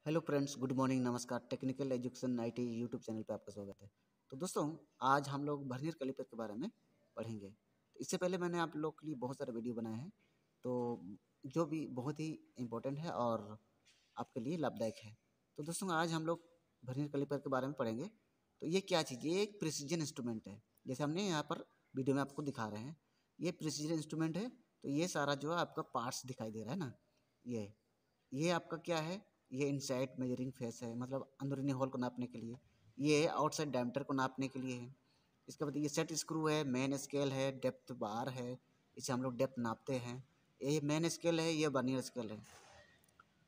Hello friends, good morning, नमस्कार। Technical education IT YouTube channel पे आपका स्वागत है। तो दोस्तों, आज हम लोग वर्नियर कैलिपर के बारे में पढ़ेंगे। तो इससे पहले मैंने आप लोग के लिए बहुत सारे वीडियो बनाए हैं, तो जो भी बहुत ही इम्पोर्टेंट है और आपके लिए लाभदायक है। तो दोस्तों, आज हम लोग वर्नियर कैलिपर के बारे में पढ़ेंगे। तो ये क्या चीज़, ये एक प्रिसीजन इंस्ट्रूमेंट है। जैसे हमने यहाँ पर वीडियो में आपको दिखा रहे हैं, ये प्रिसीजन इंस्ट्रूमेंट है। तो ये सारा जो है आपका पार्ट्स दिखाई दे रहा है ना, ये आपका क्या है, ये इनसाइड मेजरिंग फेस है, मतलब अंदरूनी होल को नापने के लिए। ये आउटसाइड डायमीटर को नापने के लिए है। इसके बाद ये सेट स्क्रू है, मेन स्केल है, डेप्थ बार है, इसे हम लोग डेप्थ नापते हैं। ये मेन स्केल है, ये वर्नियर स्केल है,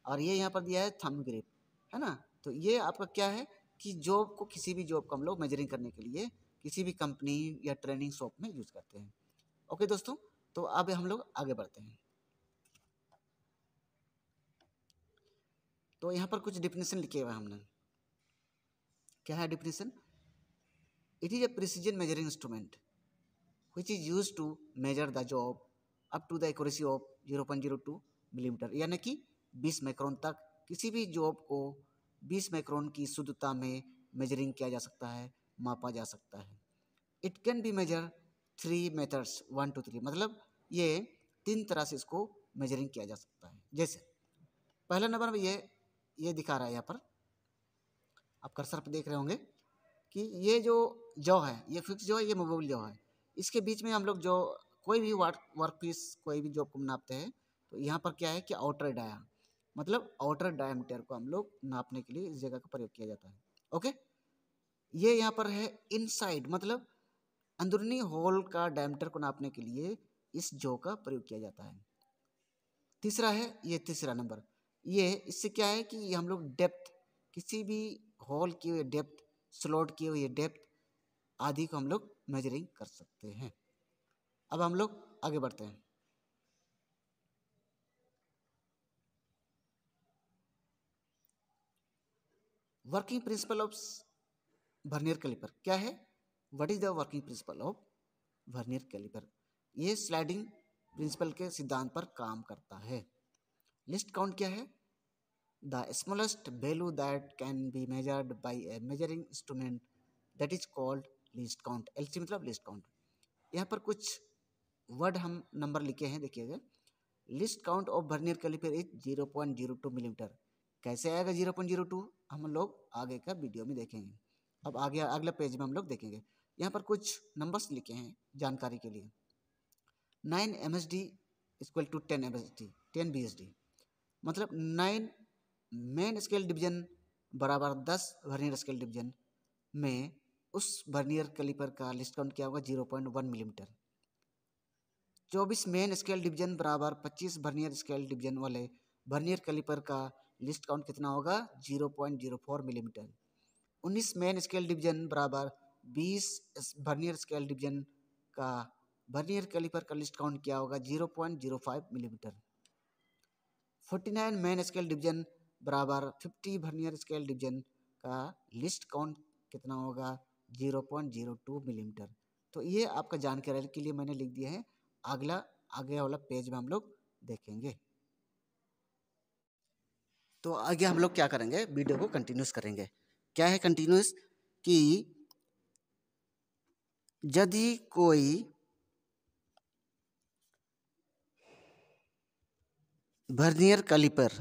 और ये यहाँ पर दिया है थंब ग्रिप, है ना। तो ये आपका क्या है कि जॉब को, किसी भी जॉब को हम लोग मेजरिंग करने के लिए किसी भी कंपनी या ट्रेनिंग शॉप में यूज़ करते हैं। ओके दोस्तों, तो अब हम लोग आगे बढ़ते हैं। तो यहाँ पर कुछ डिफिनेशन लिखे हुए हैं हमने। क्या है definition? It is a precision measuring instrument which is used to measure the job up to the accuracy of 0.02 millimetre, यानी कि 20 माइक्रोन तक किसी भी जॉब को 20 माइक्रोन की शुद्धता में मेजरिंग किया जा सकता है, मापा जा सकता है। It can be measure 3 methods 1 to 3, मतलब ये 3 तरह से इसको मेजरिंग किया जा सकता है। जैसे पहला नंबर में ये दिखा रहा है, यहाँ पर आप कर्सर पर देख रहे होंगे कि ये जो जॉ है, ये फिक्स जॉ है, ये मूवेबल जॉ है। इसके बीच में हम लोग जो कोई भी वर्क पीस, कोई भी जॉब को नापते हैं, तो यहाँ पर क्या है कि आउटर डाया, मतलब आउटर डायमीटर को हम लोग नापने के लिए इस जगह का प्रयोग किया जाता है। ओके, ये यहाँ पर है इनसाइड, मतलब अंदरूनी होल का डायमीटर को नापने के लिए इस जॉ का प्रयोग किया जाता है। तीसरा है, ये तीसरा नंबर, ये इससे क्या है कि हम लोग डेप्थ, किसी भी होल की हुई डेप्थ, स्लॉट की हुई डेप्थ आदि को हम लोग मेजरिंग कर सकते हैं। अब हम लोग आगे बढ़ते हैं। Working principle of vernier caliper क्या है? What is the working principle of vernier caliper? ये स्लाइडिंग प्रिंसिपल के सिद्धांत पर काम करता है। लिस्ट काउंट क्या है? The smallest value that can be measured by a measuring instrument, that is called least count. LC मतलब लिस्ट काउंट। यहाँ पर कुछ वर्ड हम नंबर लिखे हैं, देखिएगा। Least count of vernier caliper is 0.02 millimetre. कैसे आएगा 0.02? हम लोग आगे का वीडियो में देखेंगे। अब आगे अगला पेज में हम लोग देखेंगे। यहाँ पर कुछ नंबर्स लिखे हैं जानकारी के लिए। 9 MSD equal to 10 MSD, 10 BSD, मतलब 9 मेन स्केल डिवीजन बराबर 10 वर्नियर स्केल डिवीजन में उस वर्नियर कैलिपर का लिस्ट काउंट क्या होगा? 0.1 मिलीमीटर। 24 मेन स्केल डिवीजन बराबर 25 वर्नियर स्केल डिवीजन वाले वर्नियर कैलिपर का लिस्ट काउंट कितना होगा? 0.04 मिलीमीटर। 19 मेन स्केल डिवीजन बराबर 20 वर्नियर स्केल डिवीजन का वर्नियर कैलिपर का लिस्ट काउंट क्या होगा? 0.05 मिलीमीटर। 49 मेन स्केल डिवीजन बराबर 50 वर्नियर स्केल डिवीजन का लिस्ट काउंट कितना होगा? 0.02 मिलीमीटर। तो ये आपका जानकारी के लिए मैंने लिख दिया है। आगे वाला पेज में हम लोग देखेंगे। तो आगे हम लोग क्या करेंगे, वीडियो को कंटिन्यूस करेंगे। क्या है कंटिन्यूस? कि यदि कोई वर्नियर कैलिपर,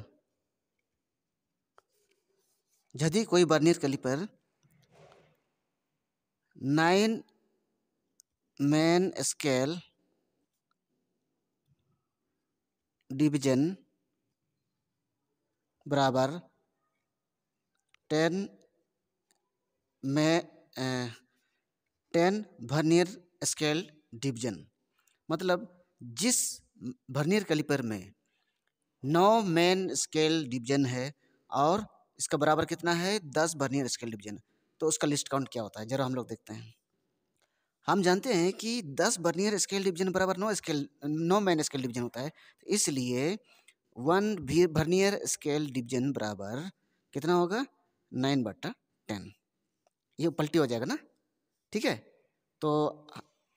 यदि कोई vernier caliper 9 main scale division बराबर 10 में 10 वर्नियर स्केल डिवीजन, मतलब जिस वर्नियर कैलिपर में 9 मेन स्केल डिवीजन है और इसका बराबर कितना है? 10 वर्नियर स्केल डिवीजन, तो उसका लिस्ट काउंट क्या होता है जरा हम लोग देखते हैं। हम जानते हैं कि 10 वर्नियर स्केल डिवीजन बराबर 9 मेन स्केल डिवीजन होता है, इसलिए 1 वर्नियर स्केल डिवीजन बराबर कितना होगा? 9/10। ये पलटी हो जाएगा ना, ठीक है। तो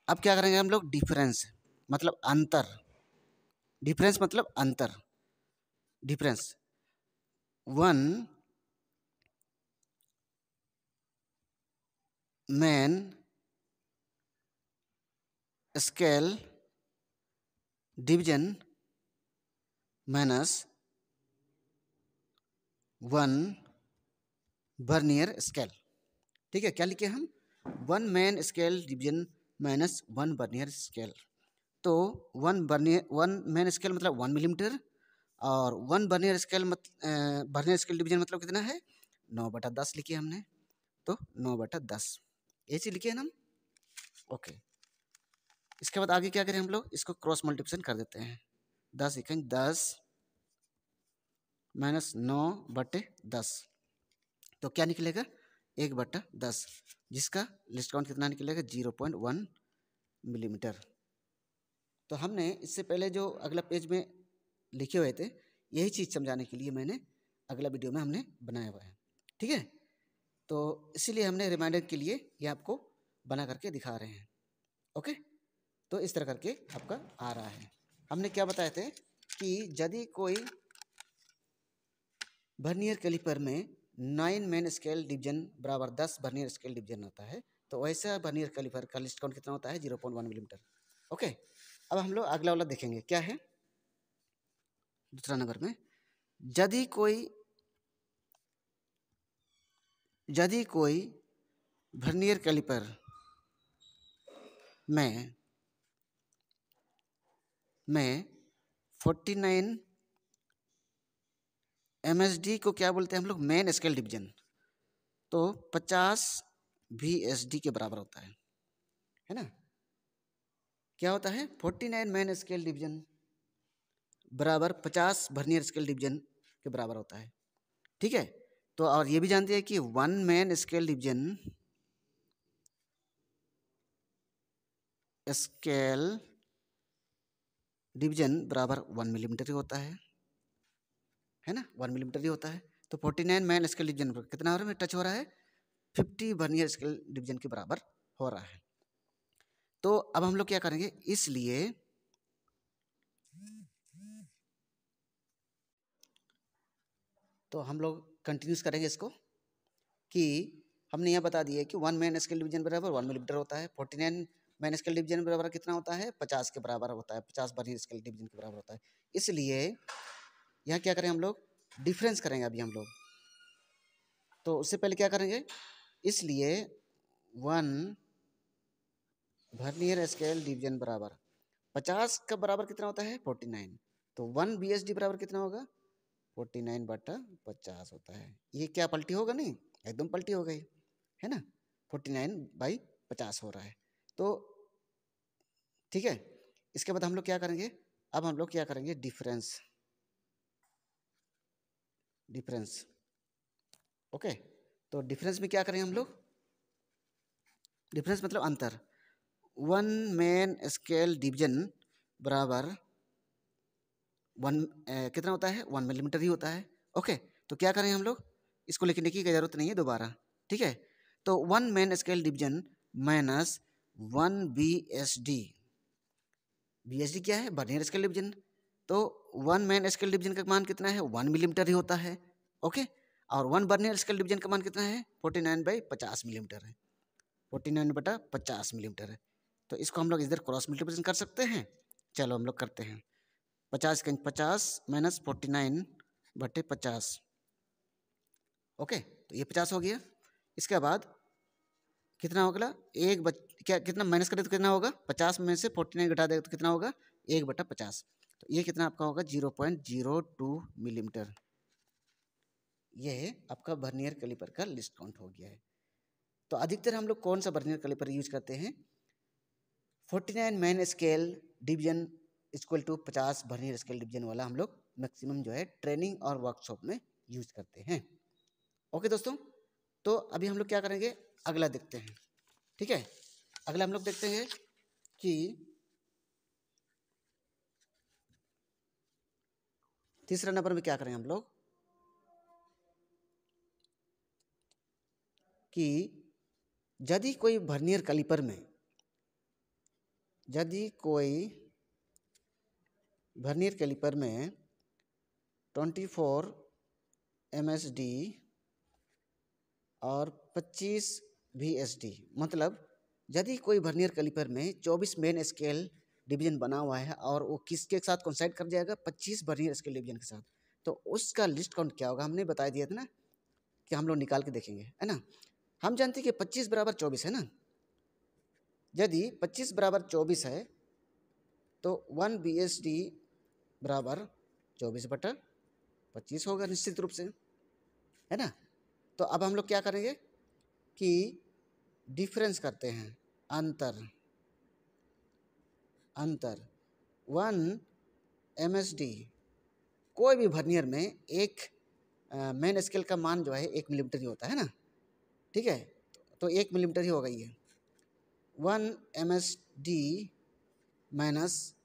अब क्या करेंगे हम लोग? डिफरेंस मतलब अंतर, डिफरेंस मतलब अंतर, difference 1 main scale division minus 1 vernier scale. ठीक है, क्या लिखे हम? 1 main scale division minus 1 vernier scale. तो 1 मेन स्केल मतलब 1 मिलीमीटर, और 1 vernier scale vernier scale division मतलब कितना है? 9/10 लिखे हमने, तो 9/10 ये चीज लिखे हैं हम। ओके, इसके बाद आगे क्या करें हम लोग? इसको क्रॉस मल्टीप्लिकेशन कर देते हैं। 10 लिखेंगे, 10 माइनस 9/10, तो क्या निकलेगा? 1/10, जिसका लिस्ट काउंट कितना निकलेगा? 0.1 मिलीमीटर। तो हमने इससे पहले जो अगला पेज में लिखे हुए थे, यही चीज़ समझाने के लिए मैंने अगला वीडियो में हमने बनाया हुआ है। ठीक है, तो इसीलिए हमने रिमाइंडर के लिए ये आपको बना करके दिखा रहे हैं। ओके, तो इस तरह करके आपका आ रहा है। हमने क्या बताए थे कि यदि कोई वर्नियर कैलिपर में 9 मेन स्केल डिवीजन बराबर 10 वर्नियर स्केल डिवीजन होता है, तो वैसा वर्नियर कैलिपर का लिस्ट काउंट कितना होता है? 0.1 मिलीमीटर। ओके, अब हम लोग अगला वाला देखेंगे, क्या है दूसरा नंबर में? यदि कोई वर्नियर कैलिपर में 49 MSD को क्या बोलते हैं हम लोग? मेन स्केल डिवीजन, तो 50 VSD के बराबर होता है ना? क्या होता है? 49 मेन स्केल डिवीजन बराबर 50 वर्नियर स्केल डिवीजन के बराबर होता है। ठीक है, तो और ये भी जानते हैं कि 1 मेन स्केल डिवीजन बराबर 1 मिलीमीटर ही होता है ना? 1 मिलीमीटर ही होता है। तो 49 मेन स्केल डिवीजन पर कितना हो रहा है? टच हो रहा है 50 वर्नियर स्केल डिवीजन के बराबर हो रहा है। तो अब हम लोग क्या करेंगे? इसलिए तो हम लोग कंटिन्यूस करेंगे इसको, कि हमने यह बता दिया कि 1 मेन स्केल डिवीजन बराबर 1 मिलीमीटर होता है। 49 मेन स्केल डिवीजन बराबर कितना होता है? 50 के बराबर होता है, 50 वर्नियर स्केल डिवीजन के बराबर होता है। इसलिए यहाँ क्या करें हम लोग? डिफरेंस करेंगे अभी हम लोग। तो उससे पहले क्या करेंगे? इसलिए 1 वर्नियर स्केल डिवीजन बराबर 50 का बराबर कितना होता है? 49, तो 1 BSD बराबर कितना होगा? 49/50 होता है। ये क्या पलटी होगा? नहीं, एकदम पलटी हो गई, है ना? 49/50 हो रहा है। तो ठीक है, इसके बाद हम लोग क्या करेंगे? अब हम लोग क्या करेंगे? डिफरेंस। ओके, तो डिफरेंस में क्या करेंगे हम लोग? डिफरेंस मतलब अंतर। 1 मेन स्केल डिवीजन बराबर 1 कितना होता है? 1 मिलीमीटर ही होता है। ओके, तो क्या करें हम लोग? इसको लिखने की जरूरत नहीं है दोबारा। ठीक है, तो 1 main scale division minus 1 BSD। BSD क्या है? Vernier scale division. तो 1 मेन स्केल डिवीजन का मान कितना है? 1 मिलीमीटर ही होता है। ओके, और 1 वर्नियर स्केल डिवीजन का मान कितना है? 49/50 मिलीमीटर है। 49/50 मिलीमीटर है। तो इसको हम लोग इधर क्रॉस मल्टीप्लिकेशन कर सकते हैं। चलो हम लोग करते हैं। 50 माइनस 49/50। ओके, तो ये 50 हो गया। इसके बाद कितना होगा? क्या कितना माइनस करें तो कितना होगा? 50 में से 49 घटा दें तो कितना होगा? 1/50। तो ये कितना आपका होगा? 0.02 मिलीमीटर। ये आपका वर्नियर कैलिपर का लिस्ट काउंट हो गया है। तो अधिकतर हम लोग कौन सा वर्नियर कैलिपर यूज करते हैं? 49 main scale division equal to 50 vernier scale division वाला हम लोग मैक्सिमम जो है ट्रेनिंग और वर्कशॉप में यूज करते हैं। ओके दोस्तों, तो अभी हम लोग क्या करेंगे? अगला देखते हैं। ठीक है, अगला हम लोग देखते हैं कि तीसरा नंबर में क्या करें हम लोग, कि यदि कोई वर्नियर कैलिपर में 24 MSD और 25 VSD मतलब यदि कोई वर्नियर कैलिपर में 24 मेन स्केल डिवीजन बना हुआ है और वो किसके साथ कोइंसाइड कर जाएगा, 25 वर्नियर स्केल डिवीजन के साथ, तो उसका लिस्ट काउंट क्या होगा, हमने बता दिया था ना कि हम लोग निकाल के देखेंगे, है ना। हम जानते हैं कि 25 बराबर 24 है ना। यदि 25 बराबर 24 है तो 1 VSD बराबर 24/25 होगा निश्चित रूप से, है ना। तो अब हम लोग क्या करेंगे कि डिफरेंस करते हैं, अंतर 1 MSD कोई भी वर्नियर में एक मेन स्केल का मान जो है 1 मिलीमीटर ही होता है ना, ठीक है। तो 1 मिलीमीटर ही होगा ये। 1 MSD माइनस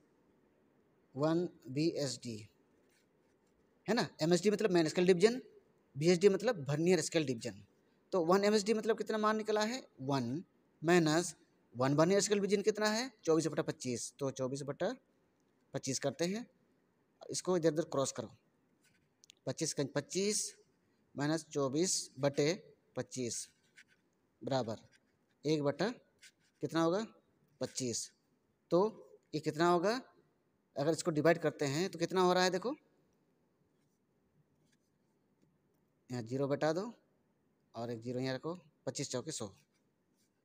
1 VSD, है ना। MSD मतलब मेन स्केल डिवीजन, VSD मतलब वर्नियर स्केल डिवीजन। तो 1 MSD मतलब कितना मान निकला है 1 माइनस 1 वर्नियर स्केल डिवीजन कितना है 24/25, तो 24/25 करते हैं, इसको इधर उधर क्रॉस करो, 25 माइनस 24/25 बराबर 1 बटा कितना होगा 25। तो ये कितना होगा, अगर इसको डिवाइड करते हैं तो कितना हो रहा है, देखो यहाँ 0 बटा दो और एक 0 यहाँ रखो, 25 चौके 100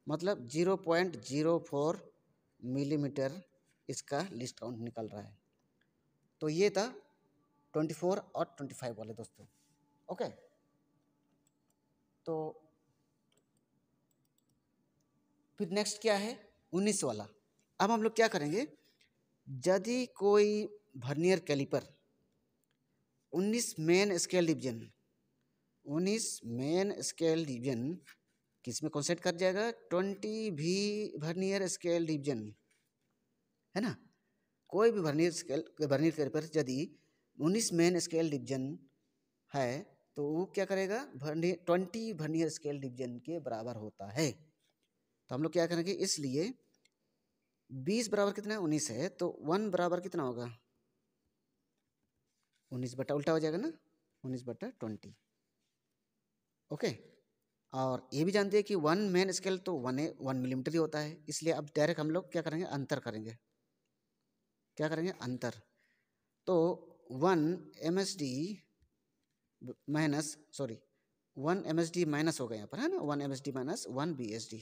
मतलब 0.04 मिलीमीटर इसका लिस्ट काउंट निकल रहा है। तो ये था 24 और 25 वाले दोस्तों, ओके। तो फिर नेक्स्ट क्या है 19 वाला। अब हम लोग क्या करेंगे, यदि कोई vernier caliper 19 main scale division 19 main scale division किस में कॉन्सेप्ट कर जाएगा, 20 भी वर्नियर स्केल डिवीजन, है ना। कोई भी वर्नियर कैलिपर यदि 19 मेन स्केल डिवीजन है तो वो क्या करेगा, 20 वर्नियर स्केल डिवीजन के बराबर होता है। तो हम लोग क्या करेंगे, इसलिए 20 बराबर कितना है 19 है, तो 1 बराबर कितना होगा 19 बटा उल्टा हो जाएगा ना 19/20, ओके। और ये भी जानते हैं कि 1 मेन स्केल तो 1 मिलीमीटर ही होता है, इसलिए अब डायरेक्ट हम लोग क्या करेंगे, अंतर करेंगे, क्या करेंगे अंतर। तो 1 MSD माइनस 1 MSD माइनस होगा यहाँ पर, है ना, 1 MSD माइनस 1 VSD,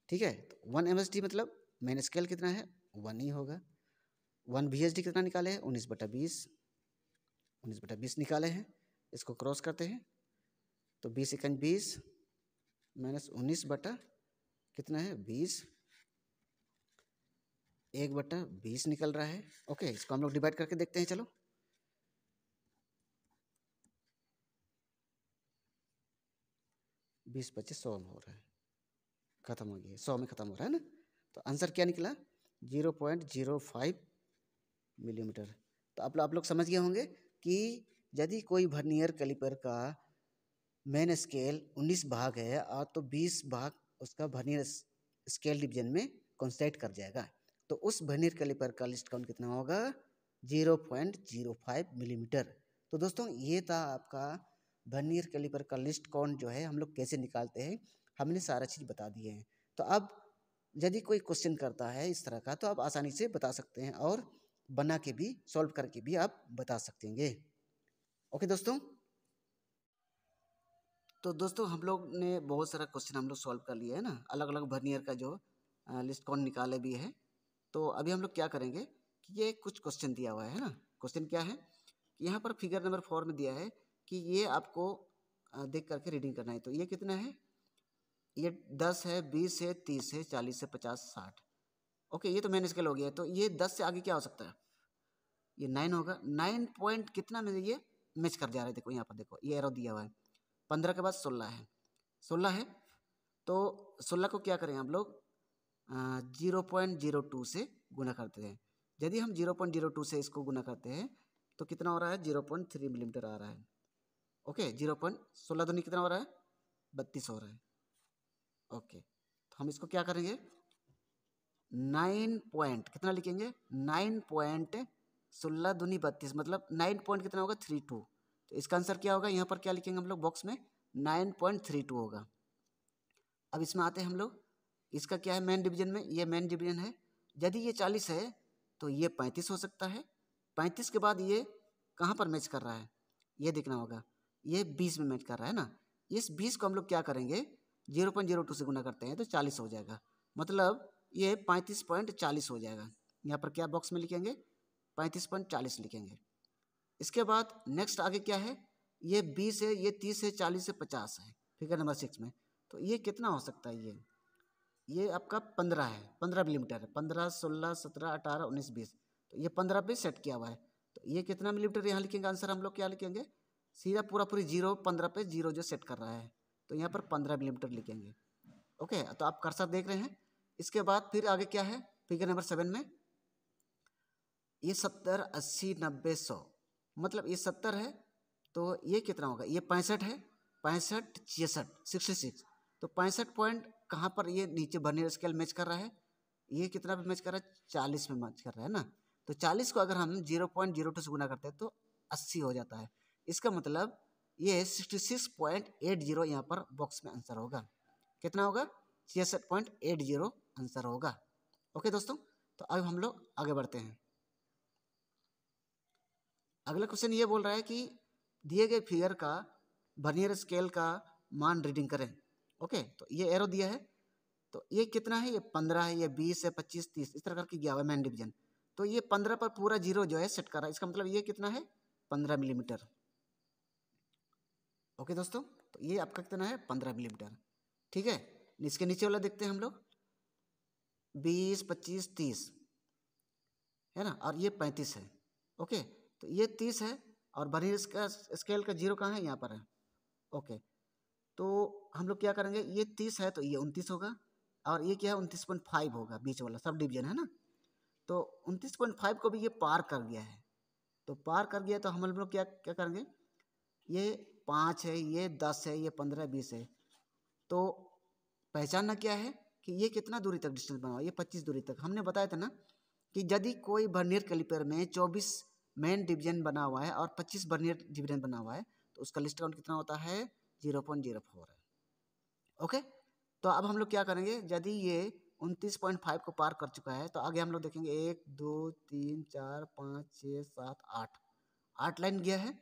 ठीक है। तो 1 MSD मतलब मेन स्केल कितना है 1 ही होगा। 1 VSD कितना निकाले हैं 19/20 निकाले हैं, इसको क्रॉस करते हैं तो 20 माइनस 19 बटा कितना है 20, 1/20 निकल रहा है, ओके। इसको हम लोग डिवाइड करके देखते हैं, चलो 20 25 100 में हो रहा है, खत्म हो गया 100 में खत्म हो रहा है ना। तो आंसर क्या निकला 0.05 मिलीमीटर। तो आप लोग समझ गए होंगे कि यदि कोई वर्नियर कैलिपर का मेन स्केल 19 भाग है और तो 20 भाग उसका वर्नियर स्केल डिवीजन में कंसिडर कर जाएगा, तो उस वर्नियर कैलिपर का लिस्ट काउंट कितना होगा 0.05 मिलीमीटर। तो दोस्तों ये था आपका वर्नियर कैलिपर का लिस्ट काउंट जो है हम लोग कैसे निकालते हैं, हमने सारा चीज़ बता दिए हैं। तो अब यदि कोई क्वेश्चन करता है इस तरह का तो आप आसानी से बता सकते हैं और बना के भी सॉल्व करके भी आप बता सकते हैं, ओके दोस्तों। तो दोस्तों हम लोग ने बहुत सारा क्वेश्चन हम लोग सॉल्व कर लिया है ना, अलग अलग वर्नियर का जो लिस्ट कौन निकाले भी है। तो अभी हम लोग क्या करेंगे कि ये कुछ क्वेश्चन दिया हुआ है ना, क्वेश्चन क्या है कि यहाँ पर फिगर नंबर 4 में दिया है कि ये आपको देख करके रीडिंग करना है। तो ये कितना है, ये 10 है, 20 है, 30 है, 40 है, 50, 60, ओके। ये तो मेन स्केल हो गया। तो ये 10 से आगे क्या हो सकता है, ये 9 होगा। 9 पॉइंट कितना में ये मैच कर जा रहा है, देखो यहाँ पर देखो ये एरो दिया हुआ है। 15 के बाद 16 है, 16 है तो 16 को क्या करें हम लोग 0.02 से गुना करते हैं। यदि हम 0.02 से इसको गुना करते हैं तो कितना हो रहा है 0.3 मिलीमीटर आ रहा है, ओके। 0.16 दूनी कितना हो रहा है 32 हो रहा है, ओके। तो हम इसको क्या करेंगे 9 पॉइंट कितना लिखेंगे 9.16 दूनी 32 मतलब 9 पॉइंट कितना होगा 32। तो इसका आंसर क्या होगा, यहाँ पर क्या लिखेंगे हम लोग बॉक्स में 9.32 होगा, अब इसमें आते हैं हम लोग, इसका क्या है मेन डिवीजन में, ये मेन डिवीजन है। यदि ये 40 है तो ये 35 हो सकता है। 35 के बाद ये कहाँ पर मैच कर रहा है, ये देखना होगा। ये 20 में मैच कर रहा है ना। इस 20 को हम लोग क्या करेंगे, 0.02 से गुना करते हैं तो 40 हो जाएगा। मतलब ये 35.40 हो जाएगा। यहाँ पर क्या बॉक्स में लिखेंगे, 35.40 लिखेंगे। इसके बाद नेक्स्ट आगे क्या है, ये 20 है, ये 30 है, 40 है, 50 है फिगर नंबर 6 में। तो ये कितना हो सकता है, ये आपका 15 है, 15 मिलीमीटर है। 15, 16, 17, 18, 19, 20, तो ये 15 पे सेट किया हुआ है। तो ये कितना मिलीमीटर यहाँ लिखेंगे, आंसर हम लोग क्या लिखेंगे, सीधा पूरा पूरी 0, 15 पे 0 जो सेट कर रहा है, तो यहाँ पर 15 मिलीमीटर लिखेंगे। ओके, तो आप कर्सर देख रहे हैं। इसके बाद फिर आगे क्या है, फिगर नंबर 7 में ये 70, 80, 90, 100, मतलब ये 70 है तो ये कितना होगा, ये 65 है, 65, 66, 66, तो 65 पॉइंट कहाँ पर ये नीचे वर्नियर स्केल मैच कर रहा है, ये कितना पे मैच कर रहा है, 40 में मैच कर रहा है ना। तो 40 को अगर हम 0.02 से गुना करते हैं तो 80 हो जाता है। इसका मतलब ये 66.80 यहाँ पर बॉक्स में आंसर होगा। कितना होगा, 66.80 आंसर होगा। ओके दोस्तों, तो अब हम लोग आगे बढ़ते हैं। अगला क्वेश्चन ये बोल रहा है कि दिए गए फिगर का वर्नियर स्केल का मान रीडिंग करें। ओके, तो ये एरो दिया है, तो ये कितना है, ये 15 है, ये 20 है, 25, 30, इस तरह करके गया हुआ है मैन डिवीजन। तो ये 15 पर पूरा 0 जो है सेट कर रहा है, इसका मतलब ये कितना है, 15 मिलीमीटर। ओके दोस्तों, तो ये आपका कितना है, 15 मिलीमीटर। ठीक है, इसके नीचे वाला देखते हैं हम लोग, 20, 25, 30 है ना, और ये 35 है। ओके, तो ये 30 है और वर्नियर स्केल का 0 कहाँ है, यहाँ पर है। ओके, तो हम लोग क्या करेंगे, ये 30 है तो ये 29 होगा, और ये क्या है 29.5 होगा, बीच वाला सब डिवीजन है ना। तो 29.5 को भी ये पार कर गया है, तो पार कर गया तो हम लोग क्या क्या करेंगे, ये 5 है, ये 10 है, ये 15, 20 है। तो पहचानना क्या है कि ये कितना दूरी तक डिस्टेंस बना हुआ है, ये 25 दूरी तक। हमने बताया था ना कि यदि कोई वर्नियर कैलिपर में 24 मेन डिवीजन बना हुआ है और 25 वर्नियर डिवीजन बना हुआ है तो उसका लिस्ट काउंट कितना होता है, 0.04 है। ओके, तो अब हम लोग क्या करेंगे, यदि ये 29.5 को पार कर चुका है तो आगे हम लोग देखेंगे 1, 2, 3, 4, 5, 6, 7, 8, 8 लाइन गया है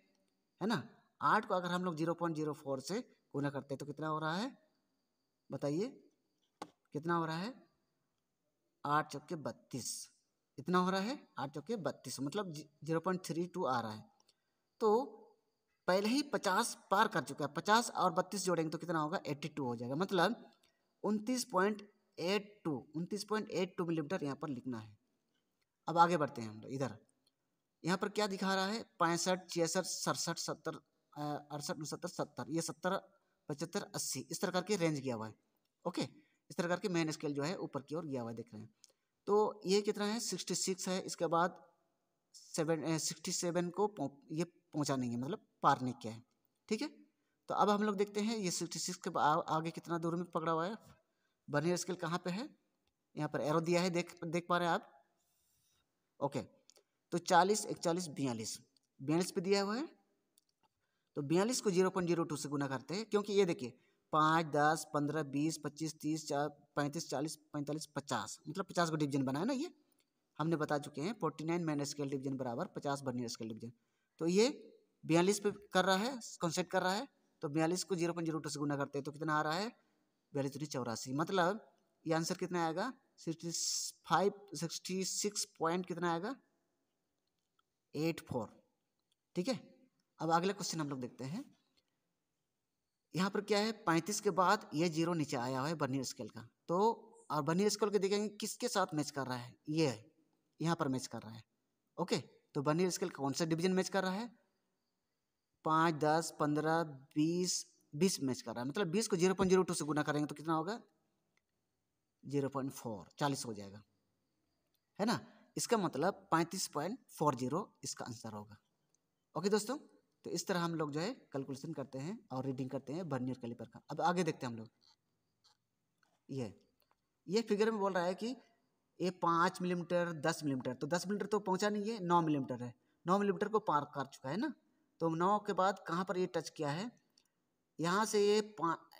ना। 8 को अगर हम लोग 0.04 से गुना करते हैं तो कितना हो रहा है, बताइए कितना हो रहा है, 8 चौके 32, इतना हो रहा है, 8 चौके 32, मतलब 0.32 आ रहा है। तो पहले ही 50 पार कर चुका है, 50 और 32 जोड़ेंगे तो कितना होगा, 82 हो जाएगा। मतलब 29.82 मिलीमीटर यहाँ पर लिखना है। अब आगे बढ़ते हैं हम लोग इधर, यहाँ पर क्या दिखा रहा है, 65, 66, 67, 70, 68, 69, 70, ये 70, 75, 80 इस तरह करके रेंज गया हुआ है। ओके, इस तरह करके मेन स्केल जो है ऊपर की ओर गया हुआ है, देख रहे हैं। तो ये कितना है, 66 है, इसके बाद 67 को ये पहुँचा नहीं है, मतलब पार नहीं किया है। ठीक है, तो अब हम लोग देखते हैं ये 66 के आगे कितना दूर में पकड़ा हुआ है, वर्नियर स्केल कहाँ पे है, यहाँ पर एरो दिया है, देख पा रहे हैं आप। ओके, तो 40, 41, 42, 42 पे दिया हुआ है, तो 42 को 0.02 से गुना करते हैं, क्योंकि ये देखिए 5, 10, 15, 20, 25, 30, 35, 40, 45, 50, मतलब 50 को डिवीजन बना है ना। ये हमने बता चुके हैं 49 मेन स्केल डिवीजन बराबर 50 वर्नियर स्केल डिवीजन। तो ये 42 पे कर रहा है, कॉन्सेप्ट कर रहा है, तो 42 को 0.02 से गुना करते हैं तो कितना आ रहा है, 42 84, मतलब ये आंसर कितना आएगा, 66 पॉइंट कितना आएगा, 84। ठीक है, अब अगले क्वेश्चन हम लोग देखते हैं। यहाँ पर क्या है, 35 के बाद ये 0 नीचे आया हुआ है वर्नियर स्केल का, तो और वर्नियर स्केल के देखेंगे किसके साथ मैच कर रहा है, ये है यहाँ पर मैच कर रहा है। ओके, तो वर्नियर स्केल कौन सा डिवीजन मैच कर रहा है, 5, 10, 15, 20, 20 मैच कर रहा है, मतलब 20 को 0.02 से गुना करेंगे तो कितना होगा, 0.4, 40 हो जाएगा, है ना। इसका मतलब 35.40 इसका आंसर होगा। ओके दोस्तों, तो इस तरह हम लोग जो है कैलकुलेशन करते हैं और रीडिंग करते हैं वर्नियर कैलिपर का। अब आगे देखते हैं हम लोग, ये फिगर में बोल रहा है कि ये 5 मिलीमीटर, 10 मिलीमीटर, तो 10 मिलीमीटर तो पहुंचा नहीं है, 9 मिलीमीटर है, 9 मिलीमीटर को पार कर चुका है ना। तो 9 के बाद कहाँ पर ये टच किया है, यहाँ से ये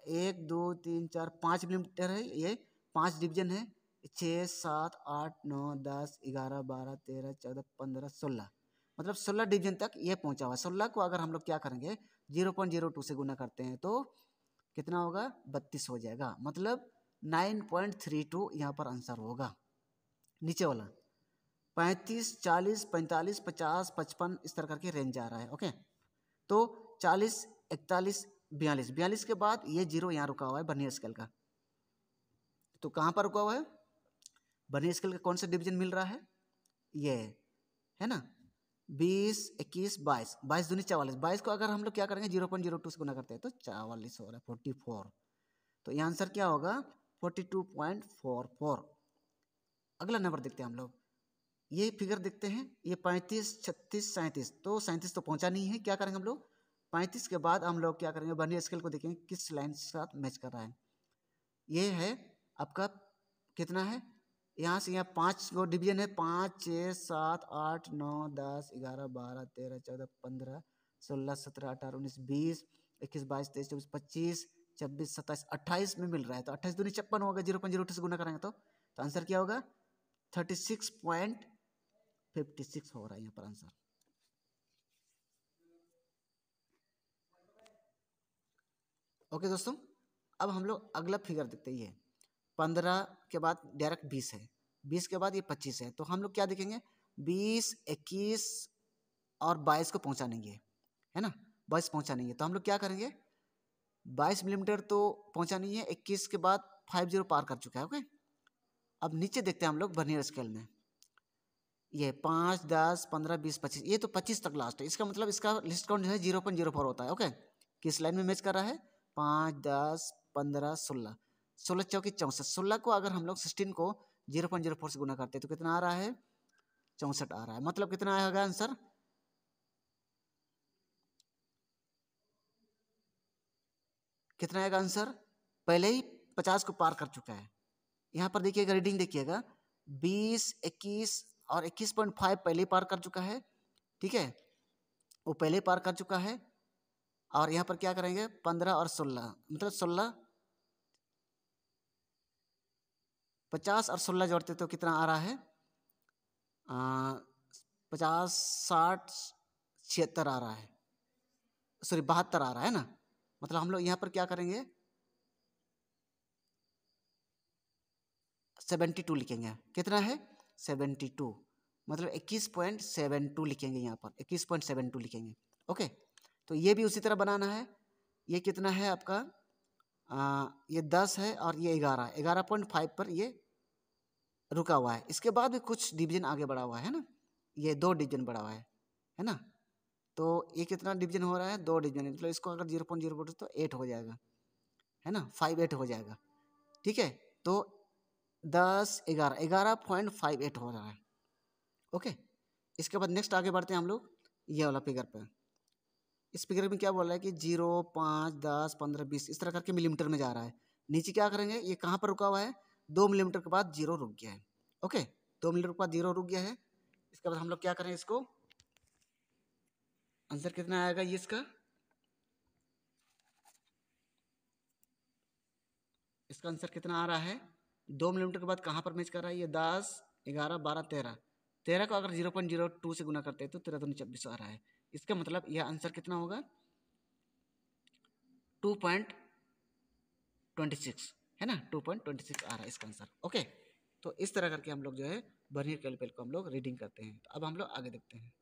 1 2 3 4 5 मिलीमीटर है, ये 5 डिवीजन है, 6 7 8 9 10 11 12 13 14 15 16, मतलब 16 डिवीजन तक ये पहुंचा हुआ है। 16 को अगर हम लोग क्या करेंगे 0.02 से गुना करते हैं तो कितना होगा 32 हो जाएगा, मतलब 9.32 यहाँ पर आंसर होगा। नीचे वाला 35 40 45 50 55 इस तरह करके रेंज आ रहा है। ओके, तो 40 41 42, 42 के बाद ये जीरो यहाँ रुका हुआ है वर्नियर स्केल का, तो कहाँ पर रुका हुआ है वर्नियर स्केल का कौन सा डिवीजन मिल रहा है, ये है ना 20 21 22, 22 दूनी 44, 22 को अगर हम लोग क्या करेंगे 0.02 से गुना करते हैं तो 44 हो रहा है 44, तो ये आंसर क्या होगा 42.44। अगला नंबर देखते हैं हम लोग, ये फिगर देखते हैं, ये 35 36 37, तो 37 तो पहुंचा नहीं है, क्या करेंगे हम लोग 35 के बाद हम लोग क्या करेंगे वर्नियर स्केल को देखेंगे किस लाइन के साथ मैच कर रहा है। ये है आपका कितना है, यहाँ से यहाँ 5 गो डिवीजन है, 5 6 7 8 9 10 11 12 13 14 15 16 17 18 19 20 21 22 23 24 25 26 27 28 में मिल रहा है, तो 28 दूनी 56 होगा, 0.02 से गुना करेंगे तो आंसर क्या होगा 36.56 हो रहा है यहाँ पर आंसर। ओके दोस्तों, अब हम लोग अगला फिगर देखते हैं, ये 15 के बाद डायरेक्ट 20 है, 20 के बाद ये 25 है, तो हम लोग क्या देखेंगे 20 21 और 22 को पहुंचा नहीं है ना, 22 पहुंचा नहीं है, तो हम लोग क्या करेंगे 22 मिलीमीटर तो पहुंचा नहीं है, 21 के बाद 50 पार कर चुका है। ओके, अब नीचे देखते हैं हम लोग वर्नियर स्केल में, ये 5 10 15 20 25, ये तो 25 तक लास्ट है, इसका मतलब इसका लिस्ट काउंट जो है 0.04 होता है। ओके, किस लाइन में मैच कर रहा है 5 10 15 16, 16 चौकी 64, 16 को अगर हम लोग 16 को 0.04 से गुना करते हैं तो कितना आ रहा है 64 आ रहा है, मतलब कितना आएगा आंसर कितना आएगा आंसर, पहले ही 50 को पार कर चुका है। यहाँ पर देखिएगा रीडिंग देखिएगा 20 21 और 21.5 पहले ही पार कर चुका है, ठीक है वो पहले ही पार कर चुका है, और यहाँ पर क्या करेंगे 15 और 16, मतलब 16 50 और 16 जोड़ते तो कितना आ रहा है 50 60 76 आ रहा है, सॉरी 72 आ रहा है ना, मतलब हम लोग यहाँ पर क्या करेंगे 72 लिखेंगे, कितना है 72, मतलब 21.72 लिखेंगे, यहाँ पर 21.72 लिखेंगे। ओके, तो ये भी उसी तरह बनाना है, ये कितना है आपका ये 10 है और ये 11.5 पर ये रुका हुआ है, इसके बाद भी कुछ डिवीजन आगे बढ़ा हुआ है ना, ये 2 डिवीजन बढ़ा हुआ है ना, तो ये कितना डिवीजन हो रहा है 2 डिवीजन, मतलब इसको अगर 0.0 तो 8 हो जाएगा, है ना 58 हो जाएगा, ठीक है, तो 10 11.58 हो रहा है। ओके, इसके बाद नेक्स्ट आगे बढ़ते हैं हम लोग ये वाला फिगर पे, इस फिगर में क्या बोल रहा है कि 0 5 10 15 20 इस तरह करके मिलीमीटर में जा रहा है, नीचे क्या करेंगे ये कहाँ पर रुका हुआ है 2 मिलीमीटर के बाद जीरो रुक गया है। ओके, 2 मिलीमीटर के बाद जीरो रुक गया है, इसके बाद हम लोग क्या करें इसको, आंसर कितना आएगा ये इसका आंसर कितना आ रहा है 2 मिलीमीटर के बाद कहाँ पर मैच कर रहा है, ये 10 11 12 13, 13 को अगर 0.02 से गुना करते हैं तो 13 दूनी 26 आ रहा है, इसका मतलब यह आंसर कितना होगा 2.26 है ना, 2.26 आ रहा है इसका आंसर। ओके, तो इस तरह करके हम लोग जो है वर्नियर कैलिपर को हम लोग रीडिंग करते हैं। तो अब हम लोग आगे देखते हैं,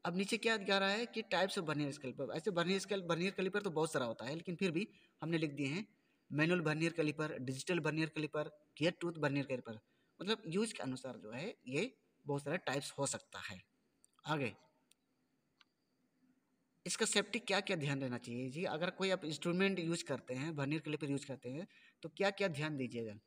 अब नीचे क्या दिखा रहा है कि टाइप्स ऑफ वर्नियर कैलिपर, ऐसे वर्नियर कैलिपर तो बहुत सारा होता है, लेकिन फिर भी हमने लिख दिए हैं manual vernier caliper, digital vernier caliper, gear tooth vernier caliper, मतलब यूज के अनुसार जो है ये बहुत सारे टाइप्स हो सकता है। आगे इसका सेफ्टी क्या क्या ध्यान देना चाहिए जी, अगर कोई आप इंस्ट्रूमेंट यूज करते हैं वर्नियर कैलिपर यूज करते हैं तो क्या क्या ध्यान दीजिएगा,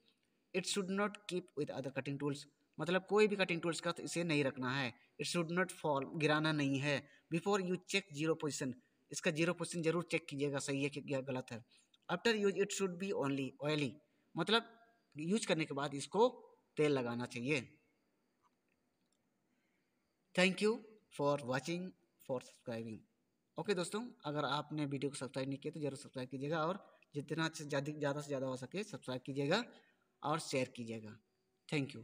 it should not keep with other cutting tools, मतलब कोई भी कटिंग टूल्स का तो इसे नहीं रखना है, इट शुड नॉट फॉल गिराना नहीं है, before you check zero position, इसका जीरो पोजिशन जरूर चेक कीजिएगा सही है कि क्या गलत है, after use it should be only oily, मतलब यूज करने के बाद इसको तेल लगाना चाहिए। Thank you for watching, for subscribing. Okay दोस्तों, अगर आपने वीडियो को सब्सक्राइब नहीं किया तो जरूर सब्सक्राइब कीजिएगा और जितना ज़्यादा से ज़्यादा हो सके सब्सक्राइब कीजिएगा और शेयर कीजिएगा। Thank you.